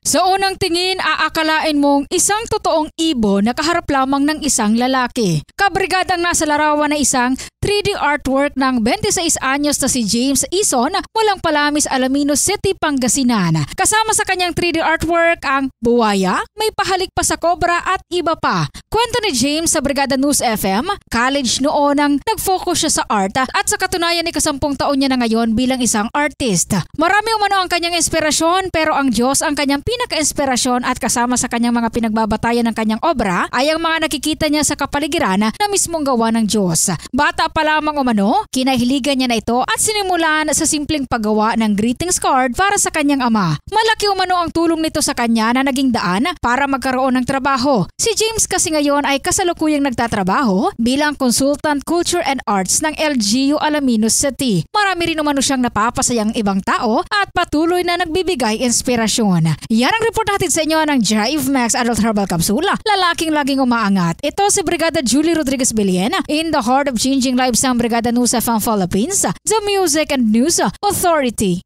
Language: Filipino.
Sa unang tingin, aakalain mong isang totoong ibon na kaharap lamang ng isang lalaki. Kabrigadang nasa larawan na isang 3D artwork ng 26 anyos na si James Ison mulang Palamis, Alaminos City, Pangasinan. Kasama sa kanyang 3D artwork ang buwaya, may pahalik pa sa kobra at iba pa. Kwento ni James sa Brigada News FM, college noon ang nag-focus siya sa art at sa katunayan ay 10 taon niya na ngayon bilang isang artist. Marami umano ang kanyang inspirasyon pero ang Diyos ang kanyang pinaka-inspirasyon at kasama sa kanyang mga pinagbabatayan ng kanyang obra ay ang mga nakikita niya sa kapaligiran na mismong gawa ng Diyos. Bata pa lamang umano, kinahiligan niya na ito at sinimulan sa simpleng paggawa ng greetings card para sa kanyang ama. Malaki umano ang tulong nito sa kanya na naging daan para magkaroon ng trabaho. Si James kasi ngayon ay kasalukuyang nagtatrabaho bilang Consultant Culture and Arts ng LGU Alaminos City. Marami rin umano siyang napapasayang ibang tao at patuloy na nagbibigay inspirasyon. Yan ang report natin sa inyo ng Drive Max Adult Herbal Capsule. Lalaking laging umaangat. Ito si Brigada Julie Rodriguez Bilien in the heart of changing lives ng Brigada News FM Philippines, the Music and News Authority.